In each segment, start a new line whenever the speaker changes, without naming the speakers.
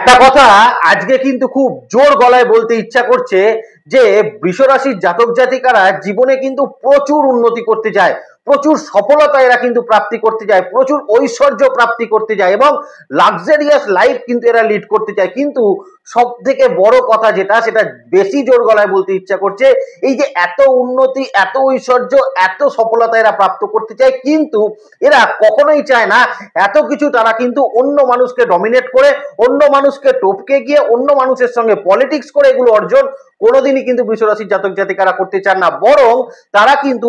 একটা কথা আজকে কিন্তু খুব জোর গলায় বলতে ইচ্ছা করছে যে বৃষরাশির জাতক জাতিকারা জীবনে কিন্তু প্রচুর উন্নতি করতে যায়, প্রচুর সফলতা এরা কিন্তু প্রাপ্তি করতে যায়, প্রচুর ঐশ্বর্য প্রাপ্তি করতে যায় এবং লাক্সারিয়াস লাইফ কিন্তু এরা লিড করতে চায়। কিন্তু সব থেকে বড় কথা যেটা, সেটা বেশি জোর গলায় বলতে ইচ্ছা করছে, এই যে এত উন্নতি, এত ঐশ্বর্য, এত সফলতা এরা প্রাপ্ত করতে চায়, কিন্তু এরা কখনোই চায় না এত কিছু তারা কিন্তু অন্য মানুষকে ডমিনেট করে, অন্য মানুষকে টপকে গিয়ে, অন্য মানুষের সঙ্গে পলিটিক্স করে এগুলো অর্জন কোনোদিনই কিন্তু বৃষরাশির জাতক জাতিকারা করতে চান না। বরং তারা কিন্তু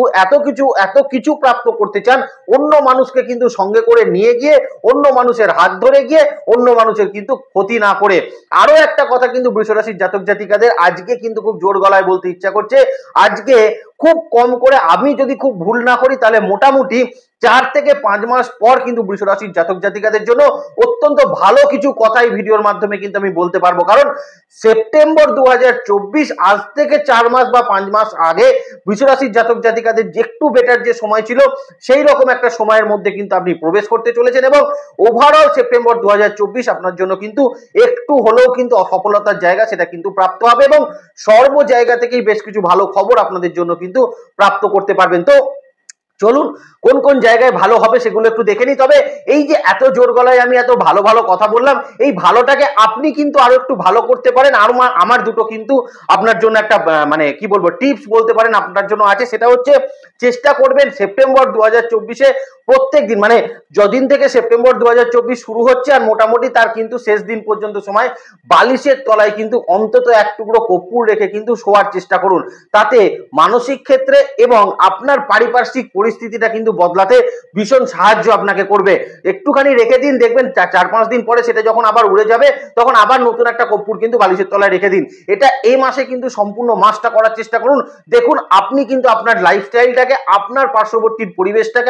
এত কিছু প্রাপ্ত করতে চান অন্য মানুষকে কিন্তু সঙ্গে করে নিয়ে গিয়ে, অন্য মানুষের হাত ধরে গিয়ে, অন্য মানুষের কিন্তু ক্ষতি না করে। আরো একটা কথা কিন্তু বৃষরাশির জাতক জাতিকাদের আজকে কিন্তু খুব জোর গলায় বলতে ইচ্ছা করছে। আজকে খুব কম করে, আমি যদি খুব ভুল না করি, তাহলে মোটামুটি 4 থেকে 5 মাস পর কিন্তু বৃষরাশির জাতক জাতিকাদের জন্য অত্যন্ত ভালো কিছু কথাই ভিডিওর মাধ্যমে কিন্তু আমি বলতে পারবো। কারণ সেপ্টেম্বর 2024, আজ থেকে 4 মাস বা 5 মাস আগে বৃষরাশির জাতক জাতিকাদের যে একটু বেটার যে সময় ছিল, সেই রকম একটা সময়ের মধ্যে কিন্তু আপনি প্রবেশ করতে চলেছেন এবং ওভারঅল সেপ্টেম্বর 2024 আপনার জন্য কিন্তু একটু হলেও কিন্তু অসফলতার জায়গা সেটা কিন্তু প্রাপ্ত হবে এবং সর্ব জায়গা থেকেই বেশ কিছু ভালো খবর আপনাদের জন্য কিন্তু প্রাপ্ত করতে পারবেন। তো চলুন কোন কোন জায়গায় ভালো হবে সেগুলো একটু দেখে নিই। তবে এই যে এত জোর গলায় আমি এত ভালো ভালো কথা বললাম, এই ভালোটাকে আপনি কিন্তু আরো একটু ভালো করতে পারেন। আর আমার দুটো কিন্তু আপনার জন্য একটা মানে কি বলবো টিপস বলতে পারেন আপনার জন্য আছে। সেটা হচ্ছে, চেষ্টা করবেন সেপ্টেম্বর 2024-এ প্রত্যেক দিন, মানে যদিন থেকে সেপ্টেম্বর 2024 শুরু হচ্ছে আর মোটামুটি তার কিন্তু শেষ দিন পর্যন্ত সময়, বালিশের তলায় কিন্তু অন্তত এক টুকরো কর্পূর রেখে কিন্তু শোয়ার চেষ্টা করুন। তাতে মানসিক ক্ষেত্রে এবং আপনার পারিপার্শ্বিক পরিস্থিতিটা কিন্তু বদলাতে ভীষণ সাহায্য আপনাকে করবে। একটুখানি রেখে দিন, দেখবেন 4-5 দিন পরে সেটা যখন আবার উড়ে যাবে, তখন আবার নতুন একটা কর্পূর কিন্তু বালিশের তলায় রেখে দিন। এটা এই মাসে কিন্তু সম্পূর্ণ মাসটা করার চেষ্টা করুন। দেখুন আপনি কিন্তু আপনার লাইফস্টাইলটাকে, আপনার পার্শ্ববর্তী পরিবেশটাকে,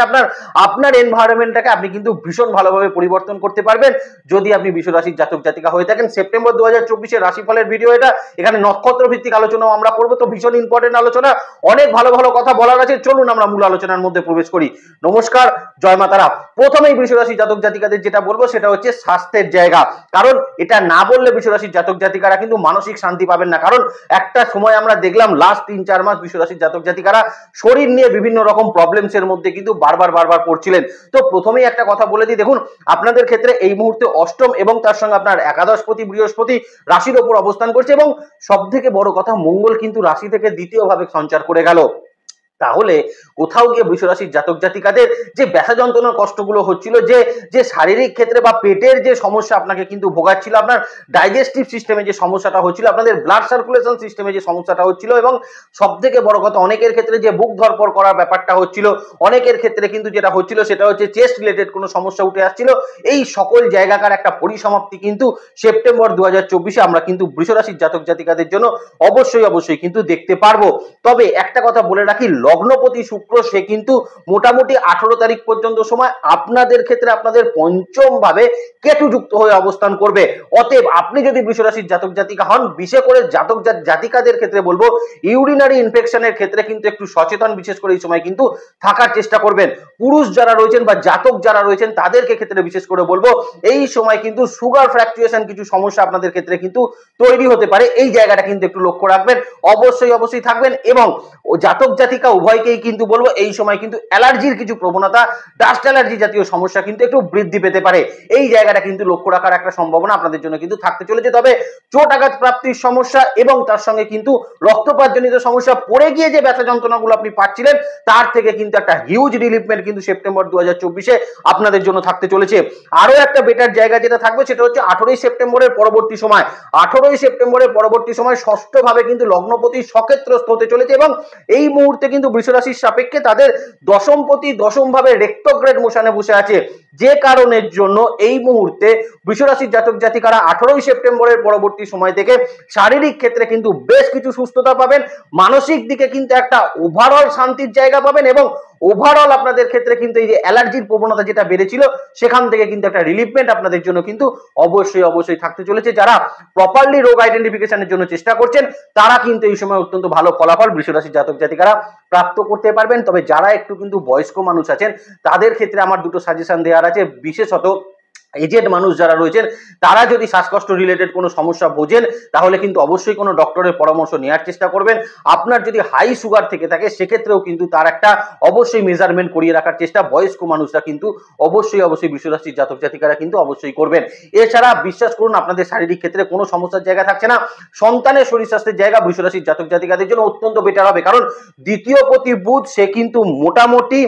আপনার এনভায়রনমেন্টটাকে আপনি কিন্তু ভীষণ ভালোভাবে পরিবর্তন করতে পারবেন যদি আপনি বৃষরাশির জাতক জাতিকা হয়ে থাকেন। সেপ্টেম্বর 2024-এর রাশিফলের ভিডিও এটা, এখানে নক্ষত্র ভিত্তিক আলোচনাও আমরা করবো, তো ভীষণ ইম্পর্টেন্ট আলোচনা, অনেক ভালো ভালো কথা বলার আছে। চলুন আমরা মূল আলোচনার মধ্যে প্রবেশ করি। নমস্কার, জয় মাতারা। প্রথমেই বৃষরাশির জাতক জাতিকাদের যেটা বলবো সেটা হচ্ছে স্বাস্থ্যের জায়গা। কারণ এটা না বললে বৃষরাশির জাতক জাতিকারা কিন্তু মানসিক শান্তি পাবেন না। কারণ একটা সময় আমরা দেখলাম লাস্ট 3-4 মাস বৃষরাশির জাতক জাতিকারা শরীর নিয়ে বিভিন্ন রকম প্রবলেমস এর মধ্যে কিন্তু বারবার পড়ছিলেন। তো প্রথমেই একটা কথা বলে দিই, দেখুন আপনাদের ক্ষেত্রে এই মুহূর্তে অষ্টম এবং তার সঙ্গে আপনার একাদশপতি বৃহস্পতি রাশির ওপর অবস্থান করছে এবং সব থেকে বড় কথা, মঙ্গল কিন্তু রাশি থেকে দ্বিতীয় ভাবে সঞ্চার করে গেল। তাহলে কোথাও গিয়ে বৃষরাশির জাতক জাতিকাদের যে ব্যথা যন্ত্রণার কষ্টগুলো হচ্ছিল, যে শারীরিক ক্ষেত্রে বা পেটের যে সমস্যা আপনাকে কিন্তু ভোগাচ্ছিল, আপনার ডাইজেস্টিভ সিস্টেমে যে সমস্যাটা হচ্ছিল, আপনাদের ব্লাড সার্কুলেশন সিস্টেমে যে সমস্যাটা হচ্ছিল এবং সব থেকে বড় কথা অনেকের ক্ষেত্রে যে বুক ধরপড় করার ব্যাপারটা হচ্ছিল, অনেকের ক্ষেত্রে কিন্তু যেটা হচ্ছিল সেটা হচ্ছে চেস্ট রিলেটেড কোনো সমস্যা উঠে আসছিল, এই সকল জায়গাকার একটা পরিসমাপ্তি কিন্তু সেপ্টেম্বর 2024-এ আমরা কিন্তু বৃষরাশির জাতক জাতিকাদের জন্য অবশ্যই কিন্তু দেখতে পারবো। তবে একটা কথা বলে রাখি, লগ্নপতি শুক্র সে কিন্তু মোটামুটি 18 তারিখ পর্যন্ত সময় আপনাদের ক্ষেত্রে আপনাদের পঞ্চম ভাবে কেতু যুক্ত হয়ে অবস্থান করবে। অতএব আপনি যদি বৃষরাশির জাতক জাতিকা হন, বিশেষ করে জাতক জাতিকাদের ক্ষেত্রে বলবো ইউরিনারি ইনফেকশনের ক্ষেত্রে কিন্তু একটু সচেতন বিশেষ করে এই সময় কিন্তু থাকার চেষ্টা করবেন। পুরুষ যারা রয়েছেন বা জাতক যারা রয়েছেন তাদেরকে ক্ষেত্রে বিশেষ করে বলবো এই সময় কিন্তু সুগার ফ্ল্যাকচুয়েশন কিছু সমস্যা আপনাদের ক্ষেত্রে কিন্তু তৈরি হতে পারে, এই জায়গাটা কিন্তু একটু লক্ষ্য রাখবেন। অবশ্যই থাকবেন এবং জাতক জাতিকা উভয়কেই কিন্তু বলবো এই সময় কিন্তু অ্যালার্জির কিছু প্রবণতা, ডাস্ট অ্যালার্জি জাতীয় সমস্যা কিন্তু একটু বৃদ্ধি পেতে পারে, এই জায়গাটা কিন্তু লক্ষ্য রাখার একটা সম্ভাবনা আপনাদের জন্য কিন্তু থাকতে চলেছে। তবে চোট আঘাত প্রাপ্তির সমস্যা এবং তার সঙ্গে কিন্তু রক্তপাতজনিত সমস্যা, পড়ে গিয়ে যে ব্যথা যন্ত্রণাগুলো আপনি পাচ্ছিলেন তার থেকে কিন্তু একটা হিউজ রিলিফমেন্ট কিন্তু সেপ্টেম্বর 2024-এ আপনাদের জন্য থাকতে চলেছে। আরো একটা বেটার জায়গা যেটা থাকবে সেটা হচ্ছে 18ই সেপ্টেম্বরের পরবর্তী সময়। 18ই সেপ্টেম্বরের পরবর্তী সময় ষষ্ঠ ভাবে কিন্তু লগ্নপতি সক্ষেত্রস্থ হতে চলেছে এবং এই মুহূর্তে কিন্তু বৃষরাশির সাপেক্ষে তাদের দশমপতি দশম ভাবে রেক্টোগ্রেড মোশনে বসে আছে, যে কারণের জন্য এই মুহূর্তে বৃষরাশির জাতক জাতিকারা 18ই সেপ্টেম্বরের পরবর্তী সময় থেকে শারীরিক ক্ষেত্রে কিন্তু বেশ কিছু সুস্থতা পাবেন, মানসিক দিকে কিন্তু একটা ওভারঅল শান্তির জায়গা পাবেন এবং ওভারঅল আপনাদের ক্ষেত্রে কিন্তু এই যে অ্যালার্জির প্রবণতা যেটা বেড়েছিল সেখান থেকে কিন্তু একটা রিলিফমেন্ট আপনাদের জন্য কিন্তু অবশ্যই থাকতে চলেছে। যারা প্রপারলি রোগ আইডেন্টিফিকেশনের জন্য চেষ্টা করছেন তারা কিন্তু এই সময় অত্যন্ত ভালো ফলাফল বৃষরাশির জাতক জাতিকারা প্রাপ্ত করতে পারবেন। তবে যারা একটু কিন্তু বয়স্ক মানুষ আছেন তাদের ক্ষেত্রে আমার দুটো সাজেশন দেওয়ার আছে, বিশেষত এজেড মানুষ যারা রয়েছেন তারা যদি শ্বাসকষ্ট রিলেটেড কোনো সমস্যা বোঝেন তাহলে কিন্তু অবশ্যই কোনো ডক্টরের পরামর্শ নেওয়ার চেষ্টা করবেন। আপনার যদি হাই সুগার থেকে থাকে সেক্ষেত্রেও কিন্তু তার একটা অবশ্যই মেজারমেন্ট করিয়ে রাখার চেষ্টা বয়স্ক মানুষরা কিন্তু অবশ্যই বৃষরাশির জাতক জাতিকারা কিন্তু অবশ্যই করবেন। এছাড়া বিশ্বাস করুন আপনাদের শারীরিক ক্ষেত্রে কোনো সমস্যার জায়গা থাকছে না, সন্তানের শরীর স্বাস্থ্যের জায়গা বৃষরাশির জাতক জাতিকাদের জন্য অত্যন্ত বেটার হবে, কারণ দ্বিতীয় পতি বুধ সে কিন্তু মোটামুটি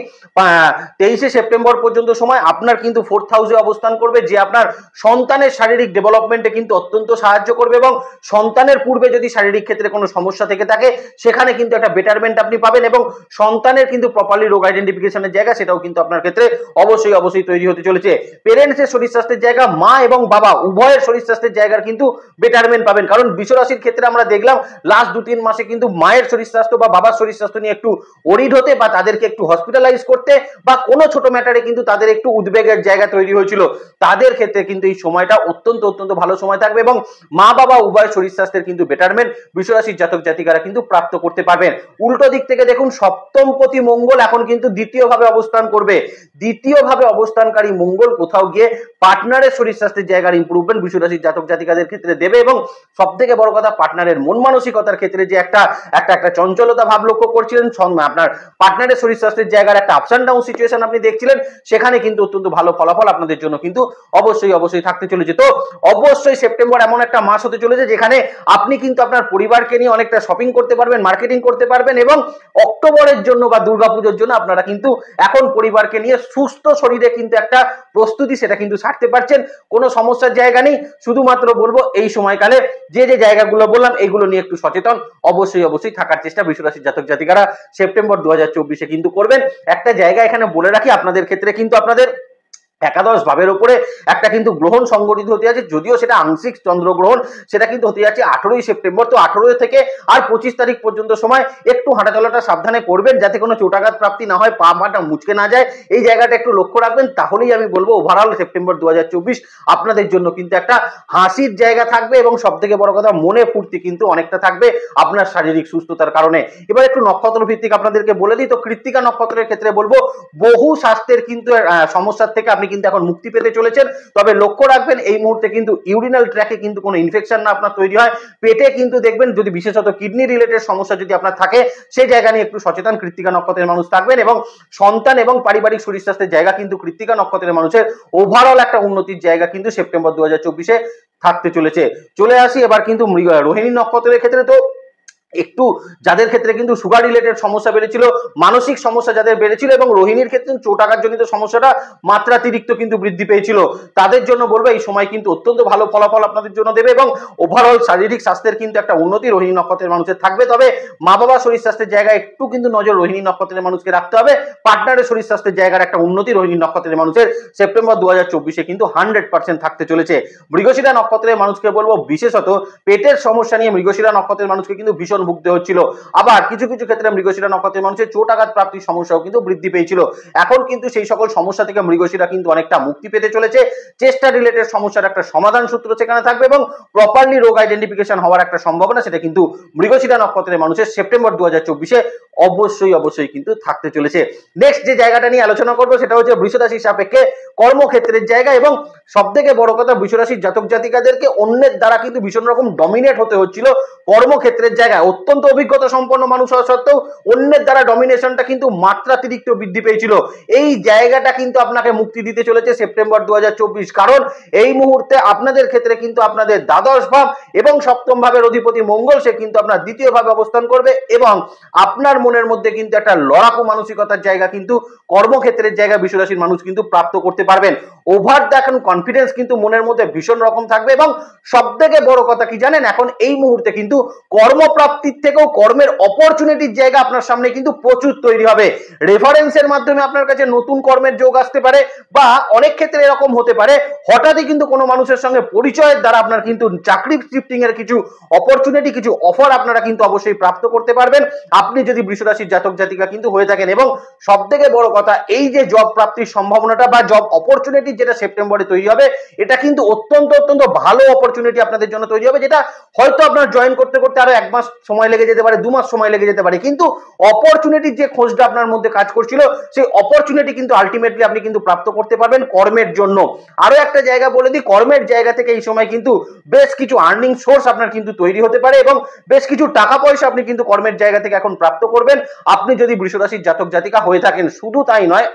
23শে সেপ্টেম্বর পর্যন্ত সময় আপনার কিন্তু 4th হাউসে অবস্থান করবে, যে আপনার সন্তানের শারীরিক ডেভেলপমেন্টে কিন্তু অত্যন্ত সাহায্য করবে এবং সন্তানের পূর্বে যদি শারীরিক ক্ষেত্রে কোনো সমস্যা থেকে থাকে সেখানে কিন্তু একটা বেটারমেন্ট আপনি পাবেন এবং সন্তানের কিন্তু প্রপারলি রোগ আইডেন্টিফিকেশনের জায়গা সেটাও কিন্তু আপনার ক্ষেত্রে অবশ্যই তৈরি হতে চলেছে। পেরেন্টসের শরীর স্বাস্থ্যের জায়গা, মা এবং বাবা উভয়ের শরীর স্বাস্থ্যের জায়গার কিন্তু বেটারমেন্ট পাবেন, কারণ বৃষরাশির ক্ষেত্রে আমরা দেখলাম লাস্ট 2-3 মাসে কিন্তু মায়ের শরীর স্বাস্থ্য বা বাবার শরীর স্বাস্থ্য নিয়ে একটু ওরিড হতে বা তাদেরকে একটু হসপিটালাইজ করতে বা কোনো ছোট ম্যাটারে কিন্তু তাদের একটু উদ্বেগের জায়গা তৈরি হয়েছিল। তাদের ক্ষেত্রে কিন্তু এই সময়টা অত্যন্ত ভালো সময় থাকবে এবং মা বাবা উভয় শরীর স্বাস্থ্যের কিন্তু বেটারমেন্ট বৃষরাশির জাতক জাতিকারা কিন্তু প্রাপ্ত করতে পারবেন। উল্টো দিক থেকে দেখুন সপ্তমপতি মঙ্গল এখন কিন্তু দ্বিতীয়ভাবে অবস্থান করবে। দ্বিতীয়ভাবে অবস্থানকারী মঙ্গল কোথাও গিয়ে পার্টনারের শরীর স্বাস্থ্যের জায়গার ইমপ্রুভমেন্ট বৃষরাশির জাতক জাতিকাদের ক্ষেত্রে দেবে এবং সব থেকে বড় কথা পার্টনারের মন মানসিকতার ক্ষেত্রে যে একটা চঞ্চলতা ভাব লক্ষ্য করছিলেন, আপনার পার্টনারের শরীর স্বাস্থ্যের জায়গার একটা আপস এন্ড ডাউন সিচুয়েশন আপনি দেখছিলেন, সেখানে কিন্তু অত্যন্ত ভালো ফলাফল আপনাদের জন্য কিন্তু অবশ্যই থাকতে চলেছে। তো অবশ্যই সেপ্টেম্বর এমন একটা মাস হতে চলেছে যেখানে আপনি কিন্তু আপনার পরিবারকে নিয়ে অনেকটা শপিং করতে পারবেন, মার্কেটিং করতে পারবেন এবং অক্টোবরের জন্য বা দুর্গাপুজোর জন্য আপনারা কিন্তু এখন পরিবারকে নিয়ে সুস্থ শরীরে কিন্তু একটা প্রস্তুতি সেটা কিন্তু ছাড়তে পারছেন, কোনো সমস্যার জায়গা নেই। শুধুমাত্র বলবো এই সময়কালে যে জায়গাগুলো বললাম এইগুলো নিয়ে একটু সচেতন অবশ্যই থাকার চেষ্টা বৃষরাশির জাতক জাতিকারা সেপ্টেম্বর 2024-এ কিন্তু করবেন। একটা জায়গা এখানে বলে রাখি, আপনাদের ক্ষেত্রে কিন্তু আপনাদের একাদশ ভাবের উপরে একটা কিন্তু গ্রহণ সংগঠিত হতে যাচ্ছে, যদিও সেটা আংশিক চন্দ্রগ্রহণ, সেটা কিন্তু হতে যাচ্ছে 18ই সেপ্টেম্বর। তো 18 থেকে আর 25 তারিখ পর্যন্ত সময় একটু হাঁটাচলাটা সাবধানে করবেন যাতে কোনো চোটাঘাত প্রাপ্তি না হয়, পা মাটা মুচকে না যায়, এই জায়গাটা একটু লক্ষ্য রাখবেন। তাহলেই আমি বলবো ওভারঅল সেপ্টেম্বর 2024 আপনাদের জন্য কিন্তু একটা হাসির জায়গা থাকবে এবং সব থেকে বড় কথা মনে ফুর্তি কিন্তু অনেকটা থাকবে আপনার শারীরিক সুস্থতার কারণে। এবার একটু নক্ষত্র ভিত্তিক আপনাদেরকে বলে দিই, তো কৃত্তিকা নক্ষত্রের ক্ষেত্রে বলবো বহু স্বাস্থ্যের কিন্তু সমস্যার থেকে আপনি কিন্তু এখন মুক্তি পেতে চলেছেন, তবে লক্ষ্য রাখবেন এই মুহূর্তে কিন্তু ইউরিনাল ট্র্যাকে কিন্তু কোনো ইনফেকশন না আপনার তৈরি হয়। পেটে কিন্তু দেখবেন যদি বিশেষত কিডনি রিলেটেড সমস্যা যদি আপনার থাকে সেই জায়গা নিয়ে একটু সচেতন কৃত্তিকা নক্ষত্রের মানুষ থাকবেন এবং সন্তান এবং পারিবারিক শরীর স্বাস্থ্যের জায়গা কিন্তু কৃত্তিকা নক্ষত্রের মানুষের ওভারঅল একটা উন্নতির জায়গা কিন্তু সেপ্টেম্বর 2024-এ থাকতে চলেছে। চলে আসি এবার কিন্তু রোহিণী নক্ষত্রের ক্ষেত্রে। তো একটু যাদের ক্ষেত্রে কিন্তু সুগার রিলেটেড সমস্যা বেড়েছিল, মানসিক সমস্যা যাদের বেড়েছিল এবং রোহিণীর ক্ষেত্রে চোটাঘাতজনিত সমস্যাটা মাত্রাতিরিক্ত কিন্তু বৃদ্ধি পেয়েছিল, তাদের জন্য বলবো এই সময় কিন্তু অত্যন্ত ভালো ফলাফল আপনাদের জন্য দেবে এবং ওভারঅল শারীরিক স্বাস্থ্যের কিন্তু একটা উন্নতি রোহিণী নক্ষত্রের মানুষের থাকবে। তবে মা বাবা শরীর স্বাস্থ্যের জায়গায় একটু কিন্তু নজর রোহিণী নক্ষত্রের মানুষকে রাখতে হবে। পার্টনারের শরীর স্বাস্থ্যের জায়গার একটা উন্নতি রোহিণী নক্ষত্রের মানুষের সেপ্টেম্বর 2024-এ কিন্তু 100% থাকতে চলেছে। মৃগশিরা নক্ষত্রের মানুষকে বলবো বিশেষত পেটের সমস্যা নিয়ে মৃগশিরা নক্ষত্রের মানুষকে কিন্তু ভীষণ ভুগতে হচ্ছিল, আবার কিছু ক্ষেত্রে মৃগশিরা নক্ষত্রের মানুষের চোটাঘাত প্রাপ্তির সমস্যাও কিন্তু বৃদ্ধি পেয়েছিল। এখন কিন্তু সেই সকল সমস্যা থেকে মৃগশিরা কিন্তু অনেকটা মুক্তি পেতে চলেছে। চেষ্টা রিলেটেড সমস্যার একটা সমাধান সূত্র সেখানে থাকবে এবং প্রপারলি রোগ আইডেন্টিফিকেশন হওয়ার একটা সম্ভাবনা সেটা কিন্তু মৃগশিরা নক্ষত্রের মানুষের সেপ্টেম্বর 2024-এ অবশ্যই কিন্তু থাকতে চলেছে। নেক্সট যে জায়গাটা নিয়ে আলোচনা করবো সেটা হচ্ছে বৃষরাশির সাপেক্ষে কর্মক্ষেত্রের জায়গা এবং সব থেকে বড় কথা বৃষরাশির জাতক জাতিকাদেরকে অন্যের দ্বারা কিন্তু ভীষণ রকম ডমিনেট হতে হচ্ছিল কর্মক্ষেত্রের জায়গায়। অত্যন্ত অভিজ্ঞতা সম্পন্ন মানুষ হওয়া সত্ত্বেও অন্যের দ্বারা ডমিনেশনটা কিন্তু মাত্রাতিরিক্ত বৃদ্ধি পেয়েছিল। এই জায়গাটা কিন্তু আপনাকে মুক্তি দিতে চলেছে সেপ্টেম্বর 2024, কারণ এই মুহূর্তে আপনাদের ক্ষেত্রে কিন্তু আপনাদের দ্বাদশ ভাব এবং সপ্তম ভাবের অধিপতি মঙ্গল সে কিন্তু আপনার দ্বিতীয় ভাবে অবস্থান করবে এবং আপনার মনের মধ্যে কিন্তু একটা লড়াকু মানসিকতার জায়গা কিন্তু কর্মক্ষেত্রের জায়গা বৃষরাশির মানুষ কিন্তু প্রাপ্ত করতে পারবেন। ওভার দ্য এখন কনফিডেন্স কিন্তু মনের মধ্যে ভীষণ রকম থাকবে এবং সব থেকে বড় কথা কি জানেন, এখন এই মুহূর্তে কিন্তু কর্মপ্রাপ্তির থেকেও কর্মের অপরচুনিটির জায়গা আপনার সামনে কিন্তু প্রচুর তৈরি হবে। রেফারেন্সের মাধ্যমে আপনার কাছে নতুন কর্মের যোগ আসতে পারে বা অনেক ক্ষেত্রে এরকম হতে পারে হঠাৎই কিন্তু কোনো মানুষের সঙ্গে পরিচয়ের দ্বারা আপনার কিন্তু চাকরি শিফটিং এর কিছু অপরচুনিটি, কিছু অফার আপনারা কিন্তু অবশ্যই প্রাপ্ত করতে পারবেন আপনি যদি বৃষরাশির জাতক জাতিকা কিন্তু হয়ে থাকেন। এবং সব থেকে বড় কথা এই যে জব প্রাপ্তির সম্ভাবনাটা বা জব অপরচুনিটি যেটা সেপ্টেম্বরে তৈরি হবে, এটা কিন্তু অত্যন্ত অত্যন্ত ভালো অপরচুনিটি আপনাদের জন্য তৈরি হবে, যেটা হয়তো আপনার জয়েন করতে করতে আরো 1 মাস সময় লেগে যেতে পারে, 2 মাস সময় লেগে যেতে পারে, কিন্তু অপরচুনিটির যে খোঁজটা আপনার মধ্যে কাজ করছিল, সেই অপরচুনিটি কিন্তু আলটিমেটলি আপনি কিন্তু প্রাপ্ত করতে পারবেন কর্মের জন্য। আরো একটা জায়গা বলে দিই, কর্মের জায়গা থেকে এই সময় কিন্তু বেশ কিছু আর্নিং সোর্স আপনার কিন্তু তৈরি হতে পারে এবং বেশ কিছু টাকা পয়সা আপনি কিন্তু কর্মের জায়গা থেকে এখন প্রাপ্ত করবেন, আপনি যদি বৃষ রাশির জাতক জাতিকা হয়ে থাকেন। শুধু তাই নয়,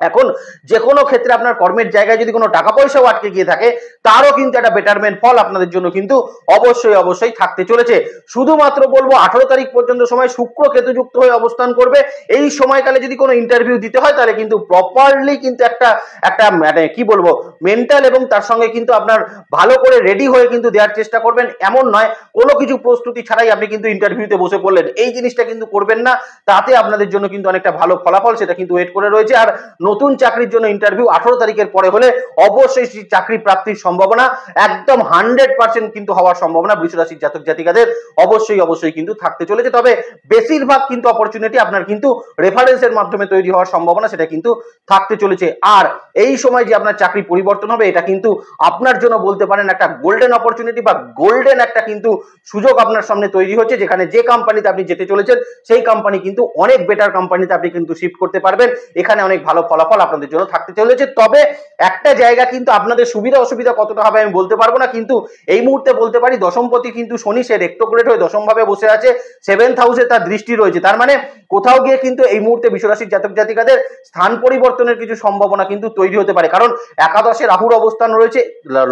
এখন যে কোনো ক্ষেত্রে আপনার কর্মের জায়গায় যদি কোনো টাকা পয়সাও আটকে গিয়ে থাকে, তারও কিন্তু একটা বেটারমেন্ট ফল আপনাদের জন্য কিন্তু অবশ্যই অবশ্যই থাকতে চলেছে। শুধুমাত্র বলবো 18 তারিখ পর্যন্ত সময় শুক্র কেতুযুক্ত হয়ে অবস্থান করবে। এই সময়কালে যদি কোনো ইন্টারভিউ দিতে হয়, তাহলে কিন্তু প্রপারলি কিন্তু একটা একটা মানে কি বলবো, মেন্টাল এবং তার সঙ্গে কিন্তু আপনার ভালো করে রেডি হয়ে কিন্তু দেওয়ার চেষ্টা করবেন। এমন নয় কোনো কিছু প্রস্তুতি ছাড়াই আপনি কিন্তু ইন্টারভিউতে বসে পড়লেন, এই জিনিসটা কিন্তু করবেন না। তাতে আপনাদের জন্য কিন্তু অনেকটা ভালো ফলাফল সেটা কিন্তু ওয়েট করে রয়েছে। আর নতুন চাকরির জন্য ইন্টারভিউ 18 তারিখের পরে হলে অবশ্যই চাকরি প্রাপ্তির সম্ভাবনা একদম 100% কিন্তু হওয়ার সম্ভাবনা বৃষ রাশির জাতক জাতিকাদের অবশ্যই অবশ্যই কিন্তু থাকতে চলেছে। তবে বেশিরভাগ কিন্তু অপরচুনিটি আপনার কিন্তু রেফারেন্সের মাধ্যমে তৈরি হওয়ার সম্ভাবনা সেটা কিন্তু থাকতে চলেছে। আর এই সময় যে আপনার চাকরি পরিবর্তন হবে, এটা কিন্তু আপনার জন্য বলতে পারেন একটা গোল্ডেন অপরচুনিটি বা গোল্ডেন একটা কিন্তু সুযোগ আপনার সামনে তৈরি হচ্ছে, যেখানে যে কোম্পানিতে আপনি যেতে চলেছেন সেই কোম্পানি কিন্তু অনেক বেটার কোম্পানিতে আপনি কিন্তু শিফট করতে পারবেন। এখানে অনেক ভালো ফলাফল আপনাদের জন্য থাকতে চলেছে। তবে একটা জায়গা কিন্তু আপনাদের সুবিধা অসুবিধা কতটা হবে আমি বলতে পারবো না, কিন্তু এই মুহূর্তে বলতে পারি দশমপতি কিন্তু শনি সে রেট্রোগ্রেড হয়ে দশম ভাবে বসে আছে, 7th হাউসে তার দৃষ্টি রয়েছে। তার মানে কোথাও গিয়ে কিন্তু এই মুহূর্তে বৃষ রাশির জাতক জাতিকাদের স্থান পরিবর্তনের কিছু সম্ভাবনা কিন্তু তৈরি হতে পারে, কারণ একাদশে রাহুর অবস্থান রয়েছে,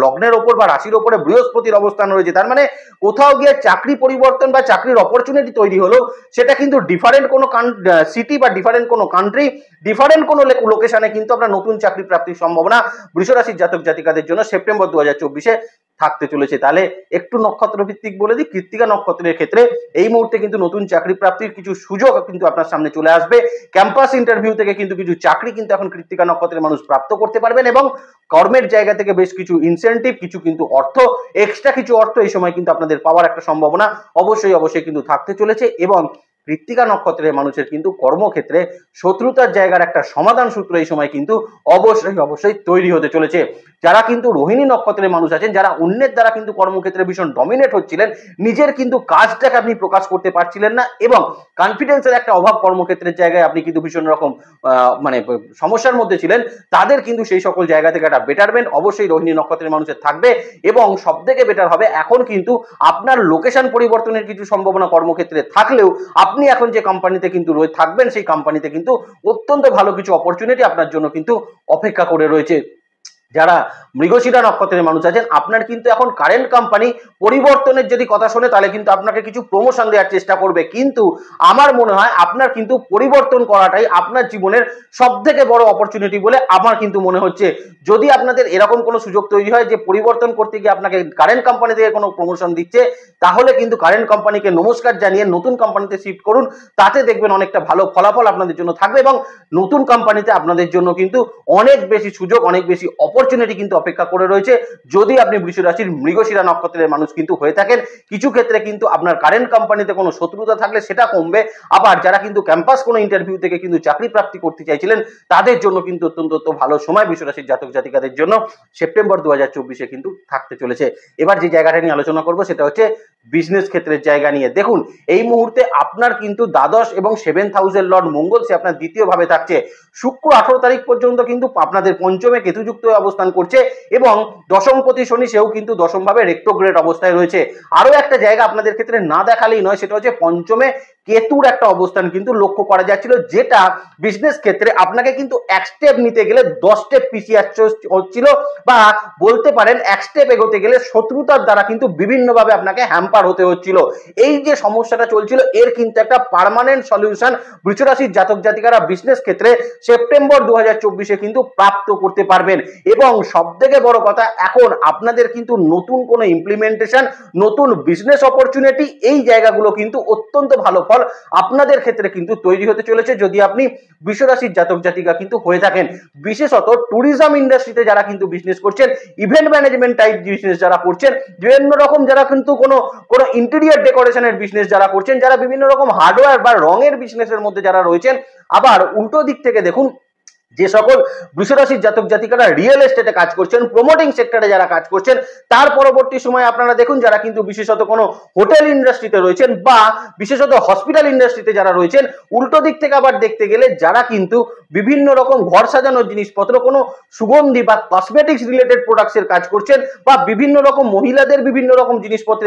লগ্নের ওপর বা রাশির ওপরে বৃহস্পতির অবস্থান রয়েছে। তার মানে কোথাও গিয়ে চাকরি পরিবর্তন বা চাকরির অপরচুনিটি তৈরি হলো, সেটা কিন্তু ডিফারেন্ট কোনো সিটি বা ডিফারেন্ট কোনো কান্ট্রি, ডিফারেন্ট কোনো লোকেশনে কিন্তু আপনার নতুন চাকরি প্রাপ্তির সম্ভাবনা বৃষ রাশির জাতক জাতিকাদের জন্য সেপ্টেম্বর 2024-এ থাকতে চলেছে। তাহলে একটু নক্ষত্র ভিত্তিক বলে দিই, কৃত্তিকা নক্ষত্রের ক্ষেত্রে এই মুহূর্তে কিন্তু নতুন চাকরি প্রাপ্তির কিছু সুযোগ কিন্তু আপনার সামনে চলে আসবে। ক্যাম্পাস ইন্টারভিউ থেকে কিন্তু কিছু চাকরি কিন্তু এখন কৃত্তিকা নক্ষত্রের মানুষ প্রাপ্ত করতে পারবেন এবং কর্মের জায়গা থেকে বেশ কিছু ইনসেনটিভ, কিছু কিন্তু অর্থ, এক্সট্রা কিছু অর্থ এই সময় কিন্তু আপনাদের পাওয়ার একটা সম্ভাবনা অবশ্যই অবশ্যই কিন্তু থাকতে চলেছে। এবং কৃত্তিকা নক্ষত্রের মানুষের কিন্তু কর্মক্ষেত্রে শত্রুতার জায়গার একটা সমাধান সূত্র এই সময় কিন্তু অবশ্যই অবশ্যই তৈরি হতে চলেছে। যারা কিন্তু রোহিণী নক্ষত্রের মানুষ আছেন, যারা অন্যের দ্বারা কিন্তু কর্মক্ষেত্রে ভীষণ ডমিনেট হচ্ছিলেন, নিজের কিন্তু কাজটাকে আপনি প্রকাশ করতে পারছিলেন না এবং কনফিডেন্সের একটা অভাব কর্মক্ষেত্রের জায়গায় আপনি কিন্তু ভীষণ রকম মানে সমস্যার মধ্যে ছিলেন, তাদের কিন্তু সেই সকল জায়গা থেকে একটা বেটারমেন্ট অবশ্যই রোহিণী নক্ষত্রের মানুষের থাকবে। এবং সব থেকে বেটার হবে, এখন কিন্তু আপনার লোকেশন পরিবর্তনের কিছু সম্ভাবনা কর্মক্ষেত্রে থাকলেও আপনি এখন যে কোম্পানিতে কিন্তু থাকবেন, সেই কোম্পানিতে কিন্তু অত্যন্ত ভালো কিছু অপরচুনিটি আপনার জন্য কিন্তু অপেক্ষা করে রয়েছে। যারা মৃগশিরা নক্ষত্রের মানুষ আছেন, আপনার কিন্তু এখন কারেন্ট কোম্পানি পরিবর্তনের যদি কথা শোনে, তাহলে কিন্তু আপনাকে কিছু প্রমোশন দেওয়ার চেষ্টা করবে, কিন্তু আমার মনে হয় আপনার কিন্তু পরিবর্তন করাটাই আপনার জীবনের সব থেকে বড় অপরচুনিটি বলে আমার কিন্তু মনে হচ্ছে। যদি আপনাদের এরকম কোনো সুযোগ তৈরি হয় যে পরিবর্তন করতে গিয়ে আপনাকে কারেন্ট কোম্পানি থেকে কোনো প্রমোশন দিচ্ছে, তাহলে কিন্তু কারেন্ট কোম্পানিকে নমস্কার জানিয়ে নতুন কোম্পানিতে শিফট করুন, তাতে দেখবেন অনেকটা ভালো ফলাফল আপনাদের জন্য থাকবে এবং নতুন কোম্পানিতে আপনাদের জন্য কিন্তু অনেক বেশি সুযোগ, অনেক বেশি অপরচুনিটি কিন্তু অপেক্ষা করে রয়েছে। যদি আপনি বৃষ রাশির মৃগশিরা নক্ষত্রের মানুষ কিন্তু হয়ে থাকেন, কিছু ক্ষেত্রে কিন্তু আপনার কারেন্ট কোম্পানিতে কোনো শত্রুতা থাকলে সেটা কমবে। আবার যারা কিন্তু ক্যাম্পাস কোনো ইন্টারভিউ থেকে কিন্তু চাকরি প্রাপ্তি করতে চাইছিলেন, তাদের জন্য কিন্তু অত্যন্ত ভালো সময় বৃষ রাশির জাতক জাতিকাদের জন্য সেপ্টেম্বর 2024-এ কিন্তু থাকতে চলেছে। এবার যে জায়গাটা নিয়ে আলোচনা করব সেটা হচ্ছে বিজনেস ক্ষেত্রের জায়গা নিয়ে। দেখুন, এই মুহূর্তে আপনার কিন্তু দ্বাদশ এবং 7th হাউসের লর্ড মঙ্গল সে আপনার দ্বিতীয় ভাবে থাকছে। শুক্র 18 তারিখ পর্যন্ত কিন্তু আপনাদের পঞ্চমে কেতুযুক্ত হয়ে অবস্থান করছে এবং দশমপতি শনি সেও কিন্তু দশম ভাবে রেট্রোগ্রেড অবস্থায় রয়েছে। আরো একটা জায়গা আপনাদের ক্ষেত্রে না দেখালেই নয়, সেটা হচ্ছে পঞ্চমে কেতুর একটা অবস্থান কিন্তু লক্ষ্য করা যাচ্ছিল, যেটা বিজনেস ক্ষেত্রে আপনাকে কিন্তু এক স্টেপ নিতে গেলে 10 স্টেপ পিছিয়ে হচ্ছিল, বা বলতে পারেন এক স্টেপ এগোতে গেলে শত্রুতার দ্বারা কিন্তু বিভিন্নভাবে আপনাকে হ্যাম্পার হতে হচ্ছিল। এই যে সমস্যাটা চলছিল, এর কিন্তু একটা পার্মানেন্ট সলিউশন বৃষ রাশির জাতক জাতিকারা বিজনেস ক্ষেত্রে সেপ্টেম্বর 2024-এ কিন্তু প্রাপ্ত করতে পারবেন। এবং সব থেকে বড় কথা, এখন আপনাদের কিন্তু নতুন কোনো ইমপ্লিমেন্টেশন, নতুন বিজনেস অপরচুনিটি, এই জায়গাগুলো কিন্তু অত্যন্ত ভালো ফল আপনাদের ক্ষেত্রে কিন্তু তৈরি হতে চলেছে যদি আপনি বৃষ রাশির জাতক জাতিকা কিন্তু হয়ে থাকেন। বিশেষত ট্যুরিজম ইন্ডাস্ট্রিতে যারা কিন্তু বিজনেস করছেন, ইভেন্ট ম্যানেজমেন্ট টাইপ বিজনেস যারা করছেন, বিভিন্ন রকম যারা কিন্তু কোনো ইন্টেরিয়র ডেকোরেশনের বিজনেস যারা করছেন, যারা বিভিন্ন রকম হার্ডওয়্যার বা রঙের বিজনেসের মধ্যে যারা রয়েছেন, আবার উল্টো দিক থেকে দেখুন যে সকল বৃষরাশির জাতক জাতিকারা রিয়েল এস্টেটে কাজ করছেন, প্রমোটিং সেক্টরে যারা কাজ করছেন, তার পরবর্তী সময়ে আপনারা দেখুন যারা কিন্তু বিশেষত কোনো হোটেল ইন্ডাস্ট্রিতে রয়েছেন বা বিশেষত হসপিটাল ইন্ডাস্ট্রিতে যারা রয়েছেন, উল্টো দিক থেকে আবার দেখতে গেলে যারা কিন্তু বিভিন্ন রকম ঘর সাজানোর জিনিসপত্র, কোনো সুগন্ধি বা কসমেটিক্স রিলেটেড প্রোডাক্টসের কাজ করছেন, বা বিভিন্ন রকম মহিলাদের বিভিন্ন রকম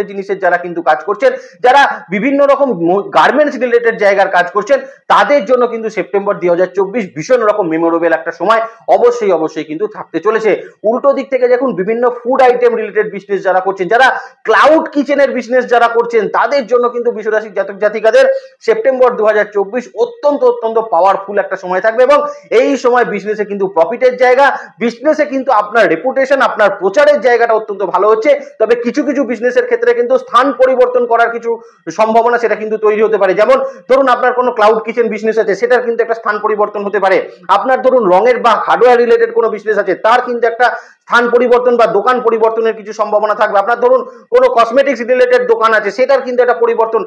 জিনিসের যারা কিন্তু কাজ করছেন, যারা বিভিন্ন রকম গার্মেন্টস রিলেটেড জায়গার কাজ করছেন, তাদের জন্য কিন্তু সেপ্টেম্বর 2024 ভীষণ রকম মেমোরেবল একটা সময় অবশ্যই কিন্তু থাকতে চলেছে। উল্টো দিক থেকে দেখুন বিভিন্ন ফুড আইটেম রিলেটেড বিজনেস যারা করছেন, যারা ক্লাউড কিচেনের বিজনেস যারা করছেন, তাদের জন্য কিন্তু বৃষরাশির জাতক জাতিকাদের সেপ্টেম্বর 2024 অত্যন্ত পাওয়ারফুল একটা সময় থাকবে এবং এই সময় বিজনেসে কিন্তু প্রফিটের জায়গা, বিজনেসে কিন্তু আপনার রেপুটেশন, আপনার প্রচারের জায়গাটা অত্যন্ত ভালো হচ্ছে। তবে কিছু বিজনেসের ক্ষেত্রে কিন্তু স্থান পরিবর্তন করার কিছু সম্ভাবনা সেটা কিন্তু তৈরি হতে পারে। যেমন ধরুন আপনার কোনো ক্লাউড কিচেন বিজনেস আছে, সেটার কিন্তু একটা স্থান পরিবর্তন হতে পারে। আপনার ধরুন রঙের বা হার্ডওয়্যার রিলেটেড কোনো বিজনেস আছে, তার কিন্তু একটা স্থান পরিবর্তন বা দোকান পরিবর্তনের কিছু সম্ভাবনা থাকবে। আপনার ধরুন কোনো কসমেটিক্স রিলেটেড দোকান আছে, সেটার কিন্তু একটা পরিবর্তন।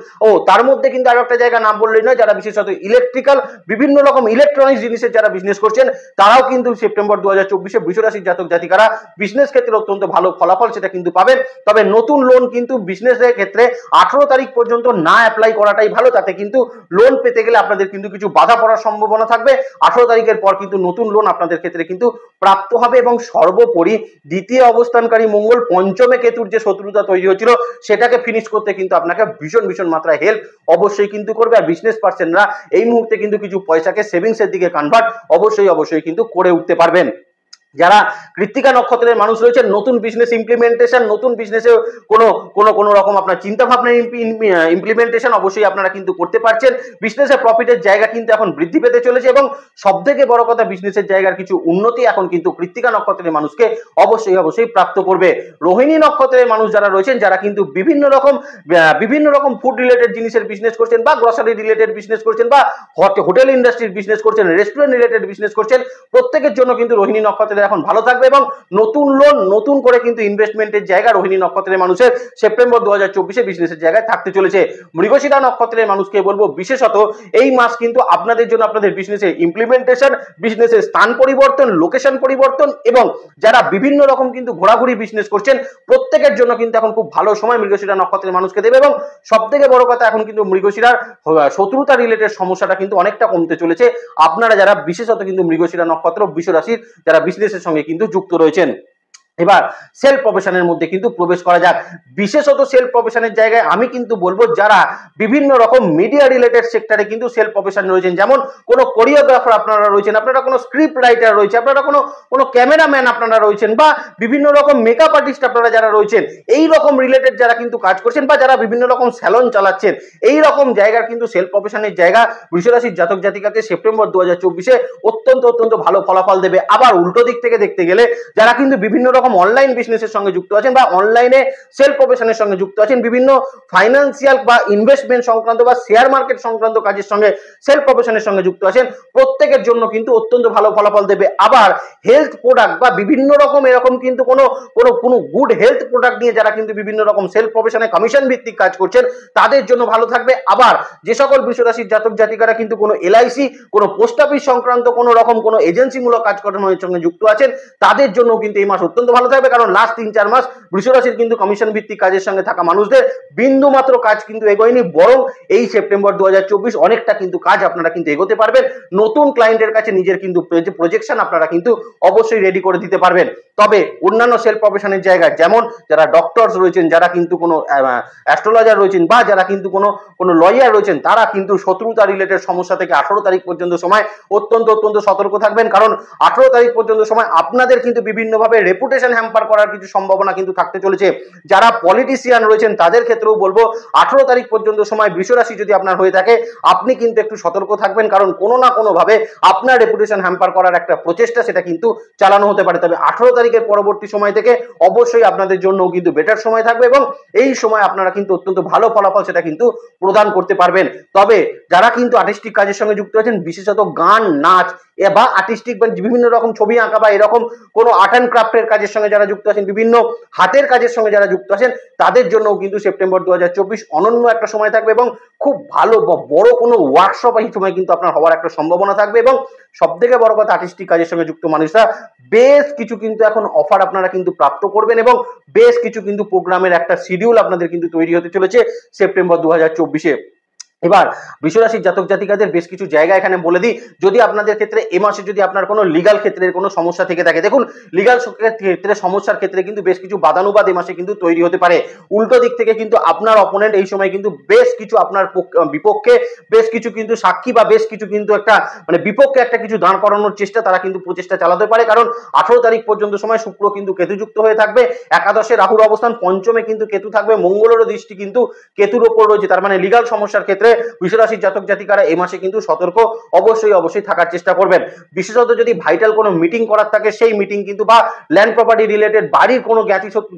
তার মধ্যে কিন্তু আরো একটা জায়গা নাম বললেই নয়, যারা বিশেষত ইলেকট্রিক্যাল বিভিন্ন রকম ইলেকট্রনিক্স জিনিসের যারা বিজনেস করছেন, তারাও কিন্তু সেপ্টেম্বর 2024 বৃষরাশির জাতক জাতিকারা বিজনেস ক্ষেত্রে অত্যন্ত ভালো ফলাফল সেটা কিন্তু পাবেন। তবে নতুন লোন কিন্তু বিজনেসের ক্ষেত্রে 18 তারিখ পর্যন্ত না অ্যাপ্লাই করাটাই ভালো। তাতে কিন্তু লোন পেতে গেলে আপনাদের কিন্তু কিছু বাধা পড়ার সম্ভাবনা থাকবে। 18 তারিখের পর কিন্তু নতুন লোন আপনাদের ক্ষেত্রে কিন্তু প্রাপ্ত হবে এবং সর্বোপরি দ্বিতীয় অবস্থানকারী মঙ্গল পঞ্চমে কেতুর যে শত্রুতা তৈরি হচ্ছিল, সেটাকে ফিনিশ করতে কিন্তু আপনাকে ভীষণ মাত্রায় হেল্প অবশ্যই কিন্তু করবে। আর বিজনেস পার্সনরা এই মুহূর্তে কিন্তু কিছু পয়সাকে সেভিংস এর দিকে কনভার্ট অবশ্যই কিন্তু করে উঠতে পারবেন। যারা কৃত্তিকা নক্ষত্রের মানুষ রয়েছে, নতুন বিজনেস ইমপ্লিমেন্টেশন, নতুন বিজনেসে কোনো রকম আপনার চিন্তা ভাবনা ইমপ্লিমেন্টেশন অবশ্যই আপনারা কিন্তু করতে পারছেন। বিজনেসের প্রফিটের জায়গা কিন্তু এখন বৃদ্ধি পেতে চলেছে এবং সবথেকে বড় কথা, বিজনেসের জায়গার কিছু উন্নতি এখন কিন্তু কৃত্তিকা নক্ষত্রের মানুষকে অবশ্যই প্রাপ্ত করবে। রোহিণী নক্ষত্রের মানুষ যারা রয়েছেন, যারা কিন্তু বিভিন্ন রকম ফুড রিলেটেড জিনিসের বিজনেস করছেন বা গ্রসারি রিলেটেড বিজনেস করছেন বা হোটেল ইন্ডাস্ট্রির বিজনেস করছেন, রেস্টুরেন্ট রিলেটেড বিজনেস করছেন, প্রত্যেকের জন্য কিন্তু রোহিণী নক্ষত্রের এখন ভালো থাকবে এবং নতুন লোন, নতুন করে কিন্তু ইনভেস্টমেন্টের জায়গা রোহিণী নক্ষত্রের মানুষের সেপ্টেম্বর 2024 বিজনেসের জায়গায় থাকতে চলেছে। মৃগশিরা নক্ষত্রের মানুষকে বলবো বিশেষত এই মাস কিন্তু আপনাদের জন্য আপনাদের বিজনেসের ইমপ্লিমেন্টেশন, বিজনেসের স্থান পরিবর্তন, লোকেশন পরিবর্তন এবং যারা বিভিন্ন রকম কিন্তু ঘোরাঘুরি বিজনেস করছেন, প্রত্যেকের জন্য কিন্তু এখন খুব ভালো সময় মৃগশিরা নক্ষত্রের মানুষকে দেবে এবং সবথেকে বড় কথা, এখন কিন্তু মৃগশিরার শত্রুতা রিলেটেড সমস্যাটা কিন্তু অনেকটা কমতে চলেছে। আপনারা যারা বিশেষত কিন্তু মৃগশিরা নক্ষত্র বৃষরাশির যারা বিজনেসের সঙ্গে কিন্তু যুক্ত রয়েছেন, এবার সেলফ প্রফেশনের মধ্যে কিন্তু প্রবেশ করা যাক। বিশেষত সেলফ প্রফেশনের জায়গায় আমি কিন্তু বলবো যারা বিভিন্ন রকম মিডিয়া রিলেটেড সেক্টরে কিন্তু সেলফ প্রফেশন রয়েছেন, যেমন কোনো কোরিওগ্রাফার আপনারা রয়েছেন, আপনারা কোনো স্ক্রিপ্ট রাইটার রয়েছে, আপনারা কোনো ক্যামেরাম্যান আপনারা রয়েছেন, বা বিভিন্ন রকম মেকআপ আর্টিস্ট আপনারা যারা রয়েছেন, এই রকম রিলেটেড যারা কিন্তু কাজ করছেন, বা যারা বিভিন্ন রকম স্যালন চালাচ্ছেন, এই রকম জায়গার কিন্তু সেলফ প্রফেশনের জায়গা বৃষরাশির জাতক জাতিকাকে সেপ্টেম্বর 2024 অত্যন্ত ভালো ফলাফল দেবে। আবার উল্টো দিক থেকে দেখতে গেলে যারা কিন্তু বিভিন্ন অনলাইন বিজনেসের সঙ্গে যুক্ত আছেন বা অনলাইনে সেলফ প্রফেশনের সঙ্গে যুক্ত আছেন, বিভিন্ন ফাইন্যান্সিয়াল বা ইনভেস্টমেন্ট সংক্রান্ত বা শেয়ার মার্কেট সংক্রান্ত কাজের সঙ্গে সেলফ প্রফেশনের সঙ্গে যুক্ত আছেন, প্রত্যেকের জন্য কিন্তু অত্যন্ত ভালো ফলাফল দেবে। আবার হেলথ প্রোডাক্ট বা বিভিন্ন রকম এরকম কিন্তু কোনো গুড হেলথ প্রোডাক্ট নিয়ে যারা কিন্তু বিভিন্ন রকম সেলফ প্রফেশনে কমিশন ভিত্তিক কাজ করছেন, তাদের জন্য ভালো থাকবে। আবার যে সকল বৃষরাশির জাতক জাতিকারা কিন্তু কোনো এলআইসি, কোনো পোস্ট অফিস সংক্রান্ত কোনো এজেন্সিমূলক কাজকর্মের সঙ্গে যুক্ত আছেন, তাদের জন্য কিন্তু এই মাস অত্যন্ত ভালো থাকবে। কারণ লাস্ট 3-4 মাস বৃষরাশির কিন্তু কমিশন ভিত্তিক কাজের সঙ্গে থাকা মানুষদের বিন্দু মাত্র কাজ কিন্তু এগোয়নি, বরং এই সেপ্টেম্বর 2024 অনেকটা কিন্তু কাজ আপনারা কিন্তু এগোতে পারবেন। নতুন ক্লায়েন্টের কাছে নিজের কিন্তু প্রজেকশন আপনারা কিন্তু অবশ্যই রেডি করে দিতে পারবেন। তবে অন্যান্য সেলফ প্রফেশনের জায়গায়, যেমন যারা ডক্টরস রয়েছেন, যারা কিন্তু কোনো অ্যাস্ট্রোলজার রয়েছেন, বা যারা কিন্তু কোনো লয়ার রয়েছেন, তারা কিন্তু শত্রুতা রিলেটেড সমস্যা থেকে 18 তারিখ পর্যন্ত সময় অত্যন্ত সতর্ক থাকবেন। কারণ 18 তারিখ পর্যন্ত সময় আপনাদের কিন্তু বিভিন্নভাবে রেপুটেশন হ্যাম্পার করার কিছু সম্ভাবনা কিন্তু থাকতে চলেছে। যারা পলিটিশিয়ান রয়েছেন তাদের ক্ষেত্রেও বলবো 18 তারিখ পর্যন্ত সময় বৃষরাশি যদি আপনার হয়ে থাকে, আপনি কিন্তু একটু সতর্ক থাকবেন, কারণ কোনো না কোনো ভাবে আপনার রেপুটেশন হ্যাম্পার করার একটা প্রচেষ্টা সেটা কিন্তু চালানো হতে পারে। তবে 18 তারিখের পরবর্তী সময় থেকে অবশ্যই আপনাদের জন্য কিন্তু বেটার সময় থাকবে এবং এই সময় আপনারা কিন্তু অত্যন্ত ভালো ফলাফল সেটা কিন্তু প্রদান করতে পারবেন। তবে যারা কিন্তু আর্টিস্টিক কাজের সঙ্গে যুক্ত আছেন, বিশেষত গান, নাচ, বা আর্টিস্টিক বা বিভিন্ন রকম ছবি আঁকা বা এরকম কোনো আর্ট অ্যান্ড ক্রাফটের কাজের সঙ্গে যারা যুক্ত আছেন, বিভিন্ন হাতের কাজের সঙ্গে যারা যুক্ত আছেন, তাদের জন্যও কিন্তু সেপ্টেম্বর 2024 অনন্য একটা সময় থাকবে এবং খুব ভালো বড় কোনো ওয়ার্কশপ এই সময় কিন্তু আপনার হওয়ার একটা সম্ভাবনা থাকবে। এবং সব থেকে বড় কথা, আর্টিস্টিক কাজের সঙ্গে যুক্ত মানুষরা বেশ কিছু কিন্তু এখন অফার আপনারা কিন্তু প্রাপ্ত করবেন এবং বেশ কিছু কিন্তু প্রোগ্রামের একটা শিডিউল আপনাদের কিন্তু তৈরি হতে চলেছে সেপ্টেম্বর 2024-এ। এবার বৃষরাশির জাতক জাতিকাদের বেশ কিছু জায়গা এখানে বলে দিই। যদি আপনাদের ক্ষেত্রে এ মাসে যদি আপনার কোনো লিগাল ক্ষেত্রের কোনো সমস্যা থেকে থাকে, দেখুন লিগাল ক্ষেত্রে সমস্যার ক্ষেত্রে কিন্তু বেশ কিছু বাদানুবাদ এ মাসে কিন্তু তৈরি হতে পারে। উল্টো দিক থেকে কিন্তু আপনার অপোনেন্ট এই সময় কিন্তু বেশ কিছু আপনার বিপক্ষে বেশ কিছু কিন্তু সাক্ষী বা বেশ কিছু কিন্তু একটা মানে বিপক্ষে একটা কিছু দাঁড় করানোর চেষ্টা তারা কিন্তু প্রচেষ্টা চালাতে পারে। কারণ 18 তারিখ পর্যন্ত সময় শুক্র কিন্তু কেতুযুক্ত হয়ে থাকবে, একাদশে রাহুর অবস্থান, পঞ্চমে কিন্তু কেতু থাকবে, মঙ্গলেরও দৃষ্টি কিন্তু কেতুর ওপর রয়েছে। তার মানে লিগাল সমস্যার ক্ষেত্রে বৃষরাশির জাতক জাতিকারা এই মাসে কিন্তু সতর্ক অবশ্যই থাকার চেষ্টা করবেন। বিশেষত যদি ভাইটাল কোনো মিটিং করার থাকে, সেই মিটিং কিন্তু বা ল্যান্ড প্রপার্টি রিলেটেড বাড়ির কোনো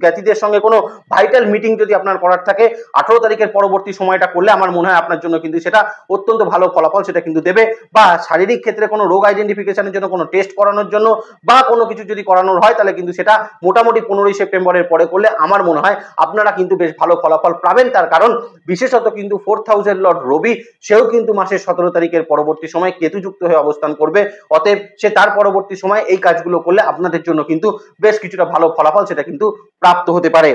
জ্ঞাতিদের সঙ্গে কোনো ভাইটাল মিটিং যদি আপনার করার থাকে 18 তারিখের পরবর্তী সময়টা করলে আমার মনে হয় আপনার জন্য কিন্তু সেটা অত্যন্ত ভালো ফলাফল সেটা কিন্তু দেবে। বা শারীরিক ক্ষেত্রে কোনো রোগ আইডেন্টিফিকেশনের জন্য কোনো টেস্ট করানোর জন্য বা কোনো কিছু যদি করানোর হয়, তাহলে কিন্তু সেটা মোটামুটি 15ই সেপ্টেম্বরের পরে করলে আমার মনে হয় আপনারা কিন্তু বেশ ভালো ফলাফল পাবেন। তার কারণ বিশেষত কিন্তু 4th হাউসের লর্ড রবি, সেও কিন্তু মাসের 17 তারিখের পরবর্তী সময় কেতুযুক্ত হয়ে অবস্থান করবে। অতএব সে তার পরবর্তী সময় এই কাজগুলো করলে আপনাদের জন্য কিন্তু বেশ কিছুটা ভালো ফলাফল সেটা কিন্তু প্রাপ্ত হতে পারে।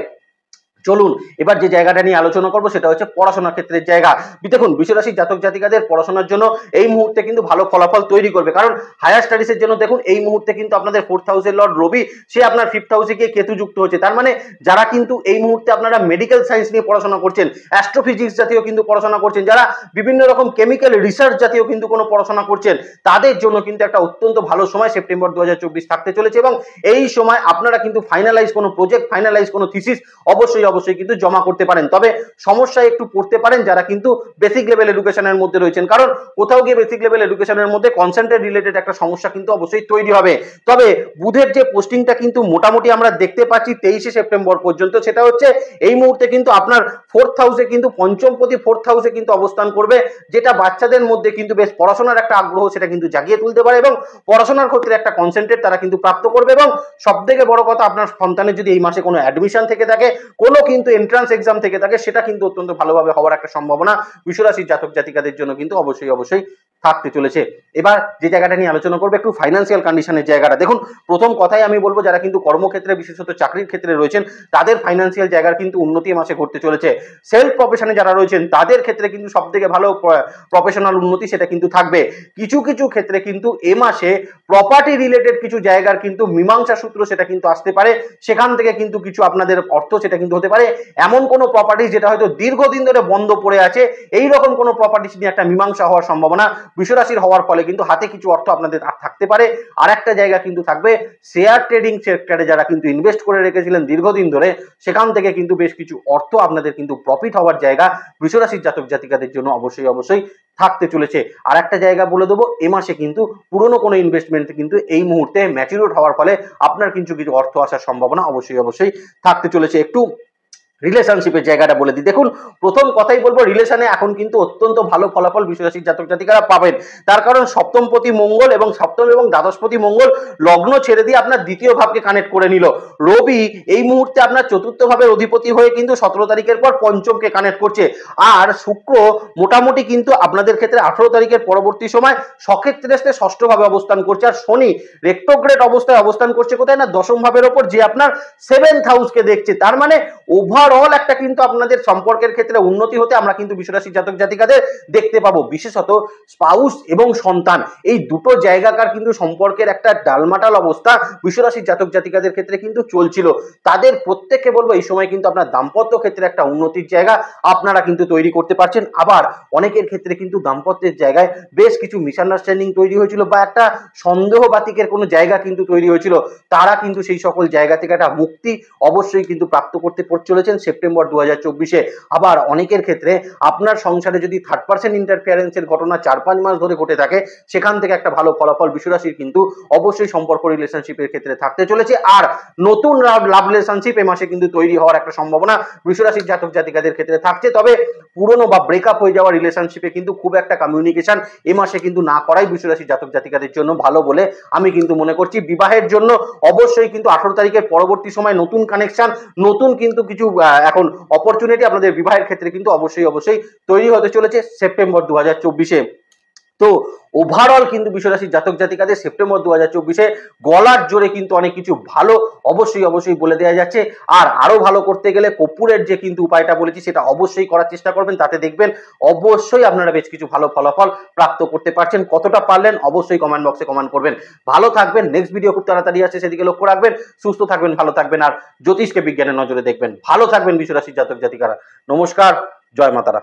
চলুন এবার যে জায়গাটা নিয়ে আলোচনা করবো সেটা হচ্ছে পড়াশোনার ক্ষেত্রের জায়গা। দেখুন বৃষরাশির জাতক জাতিকাদের পড়াশোনার জন্য এই মুহূর্তে কিন্তু ভালো ফলাফল তৈরি করবে। কারণ হায়ার স্টাডিজের জন্য দেখুন এই মুহূর্তে কিন্তু আপনাদের 4th হাউসের লর্ড রবি, সে আপনার 5th হাউসে গিয়ে কেতু যুক্ত হচ্ছে। তার মানে যারা কিন্তু এই মুহূর্তে আপনারা মেডিকেল সায়েন্স নিয়ে পড়াশোনা করছেন, অ্যাস্ট্রোফিজিক্স জাতীয় কিন্তু পড়াশোনা করছেন, যারা বিভিন্ন রকম কেমিক্যাল রিসার্চ জাতীয় কিন্তু কোনো পড়াশোনা করছেন, তাদের জন্য কিন্তু একটা অত্যন্ত ভালো সময় সেপ্টেম্বর 2024 থাকতে চলেছে। এবং এই সময় আপনারা কিন্তু ফাইনালাইজ কোনো প্রজেক্ট, ফাইনালাইজ কোনো থিসিস অবশ্যই কিন্তু জমা করতে পারেন। তবে সমস্যায় একটু পড়তে পারেন যারা কিন্তু বেসিক লেভেল এডুকেশনের মধ্যে রয়েছেন, কারণ কোথাও গিয়ে বেসিক লেভেল এডুকেশনের মধ্যে কনসেন্ট্রেট রিলেটেড একটা সমস্যা কিন্তু অবশ্যই তৈরি হবে। তবে বুধের যে পোস্টিংটা কিন্তু মোটামুটি আমরা দেখতে পাচ্ছি 23শে সেপ্টেম্বর পর্যন্ত, সেটা হচ্ছে এই মুহূর্তে কিন্তু আপনার 4th হাউসে কিন্তু পঞ্চমপতি 4th হাউসে কিন্তু অবস্থান করবে, যেটা বাচ্চাদের মধ্যে কিন্তু বেশ পড়াশোনার একটা আগ্রহ সেটা কিন্তু জাগিয়ে তুলতে পারে এবং পড়াশোনার ক্ষেত্রে একটা কনসেন্ট্রেট তারা কিন্তু প্রাপ্ত করবে। এবং সব থেকে বড় কথা, আপনার সন্তানের যদি এই মাসে কোনো অ্যাডমিশন থেকে থাকে, কোনো কিন্তু এন্ট্রান্স এক্সাম থেকে থাকে, সেটা কিন্তু অত্যন্ত ভালোভাবে হওয়ার একটা সম্ভাবনা বৃষরাশির জাতক জাতিকাদের জন্য কিন্তু অবশ্যই থাকতে চলেছে। এবার যে জায়গাটা নিয়ে আলোচনা করবো একটু ফাইন্যান্সিয়াল কন্ডিশনের জায়গাটা। দেখুন প্রথম কথাই আমি বলবো, যারা কিন্তু কর্মক্ষেত্রে বিশেষত চাকরির ক্ষেত্রে রয়েছেন, তাদের ফাইন্যান্সিয়াল জায়গার কিন্তু উন্নতি মাসে ঘটতে চলেছে। সেলফ প্রফেশনে যারা রয়েছেন তাদের ক্ষেত্রে কিন্তু সব থেকে ভালো প্রফেশনাল উন্নতি সেটা কিন্তু থাকবে। কিছু ক্ষেত্রে কিন্তু এ মাসে প্রপার্টি রিলেটেড কিছু জায়গার কিন্তু মীমাংসা সূত্র সেটা কিন্তু আসতে পারে, সেখান থেকে কিন্তু কিছু আপনাদের অর্থ সেটা কিন্তু হতে পারে। এমন কোনো প্রপার্টি যেটা হয়তো দীর্ঘদিন ধরে বন্ধ পড়ে আছে, এই রকম কোনো প্রপার্টিস নিয়ে একটা মীমাংসা হওয়ার সম্ভাবনা বৃষরাশির হওয়ার ফলে কিন্তু হাতে কিছু অর্থ আপনাদের থাকতে পারে। আর একটা জায়গা কিন্তু থাকবে শেয়ার ট্রেডিং সেক্টরে যারা কিন্তু ইনভেস্ট করে রেখেছিলেন দীর্ঘদিন ধরে, সেখান থেকে কিন্তু বেশ কিছু অর্থ আপনাদের কিন্তু প্রফিট হওয়ার জায়গা বৃষরাশির জাতক জাতিকাদের জন্য অবশ্যই থাকতে চলেছে। আর একটা জায়গা বলে দেবো, এ মাসে কিন্তু পুরনো কোনো ইনভেস্টমেন্ট কিন্তু এই মুহূর্তে ম্যাচিউর হওয়ার ফলে আপনার কিছু অর্থ আসার সম্ভাবনা অবশ্যই থাকতে চলেছে। একটু রিলেশনশিপের জায়গাটা বলে দিই। দেখুন প্রথম কথাই বলবো, রিলেশনে এখন কিন্তু অত্যন্ত ভালো ফলাফল বৃষরাশির জাতক জাতিকারা পাবেন। তার কারণ সপ্তমপতি মঙ্গল এবং সপ্তম এবং দ্বাদশপতি মঙ্গল লগ্ন ছেড়ে দিয়ে আপনার দ্বিতীয় ভাবকে কানেক্ট করে নিল। রবি এই মুহূর্তে আপনার চতুর্থ ভাবের অধিপতি হয়ে কিন্তু 17 তারিখের পর পঞ্চমকে কানেক্ট করছে। আর শুক্র মোটামুটি কিন্তু আপনাদের ক্ষেত্রে 18 তারিখের পরবর্তী সময় সক্ষেত্রে ষষ্ঠ ভাবে অবস্থান করছে। আর শনি রেট্রোগ্রেড অবস্থায় অবস্থান করছে কোথায় না, দশম ভাবের ওপর, যে আপনার 7th হাউসকে দেখছে। তার মানে ওভারঅল একটা কিন্তু আপনাদের সম্পর্কের ক্ষেত্রে উন্নতি হতে আমরা কিন্তু বৃষরাশির জাতক জাতিকাদের দেখতে পাবো। বিশেষত স্পাউস এবং সন্তান, এই দুটো জায়গাকার কিন্তু সম্পর্কের একটা ডালমাটাল অবস্থা বৃষরাশির জাতক জাতিকাদের ক্ষেত্রে কিন্তু চলছিল। তাদের প্রত্যেককে বলবো এই সময় কিন্তু আপনার দাম্পত্য ক্ষেত্রে একটা উন্নতির জায়গা আপনারা কিন্তু তৈরি করতে পারছেন। আবার অনেকের ক্ষেত্রে কিন্তু দাম্পত্যের জায়গায় বেশ কিছু মিসআন্ডারস্ট্যান্ডিং তৈরি হয়েছিল বা একটা সন্দেহ বাতিকের কোনো জায়গা কিন্তু তৈরি হয়েছিল, তারা কিন্তু সেই সকল জায়গা থেকে একটা মুক্তি অবশ্যই কিন্তু প্রাপ্ত করতে চলেছেন সেপ্টেম্বর 2024-এ। আবার অনেকের ক্ষেত্রে আপনার সংসারে যদি থার্ড পার্সন ইন্টারফিয়ারেন্সের ঘটনা 4-5 মাস ধরে ঘটে থাকে, সেখান থেকে একটা ভালো ফলাফল বৃষরাশির কিন্তু অবশ্যই সম্পর্ক রিলেশনশিপের ক্ষেত্রে থাকতে চলেছে। আর নতুন লাভ রিলেশনশিপ এ মাসে কিন্তু তৈরি হওয়ার একটা সম্ভাবনা বৃষরাশির জাতক জাতিকাদের ক্ষেত্রে থাকছে। তবে পুরনো বা ব্রেকআপ হয়ে যাওয়া রিলেশনশিপে কিন্তু খুব একটা কমিউনিকেশন এ মাসে কিন্তু না করাই বৃষরাশির জাতক জাতিকাদের জন্য ভালো বলে আমি কিন্তু মনে করছি। বিবাহের জন্য অবশ্যই কিন্তু 18 তারিখের পরবর্তী সময় নতুন কানেকশন, নতুন কিন্তু কিছু এখন অপরচুনিটি আপনাদের বিবাহের ক্ষেত্রে কিন্তু অবশ্যই তৈরি হতে চলেছে সেপ্টেম্বর 2024-এ। তো ওভারঅল কিন্তু বৃষরাশির জাতক জাতিকাদের সেপ্টেম্বর 2024-এ গলার জোরে কিন্তু অনেক কিছু ভালো অবশ্যই বলে দেওয়া যাচ্ছে। আর আরো ভালো করতে গেলে কর্পূরের যে কিন্তু উপায়টা বলেছি সেটা অবশ্যই করার চেষ্টা করবেন, তাতে দেখবেন অবশ্যই আপনারা বেশ কিছু ভালো ফলাফল প্রাপ্ত করতে পারছেন। কতটা পারলেন অবশ্যই কমেন্ট বক্সে কমেন্ট করবেন। ভালো থাকবেন, নেক্সট ভিডিও খুব তাড়াতাড়ি আসছে, সেদিকে লক্ষ্য রাখবেন। সুস্থ থাকবেন, ভালো থাকবেন, আর জ্যোতিষকে বিজ্ঞানের নজরে দেখবেন। ভালো থাকবেন বৃষরাশির জাতক জাতিকারা। নমস্কার, জয় মাতারা।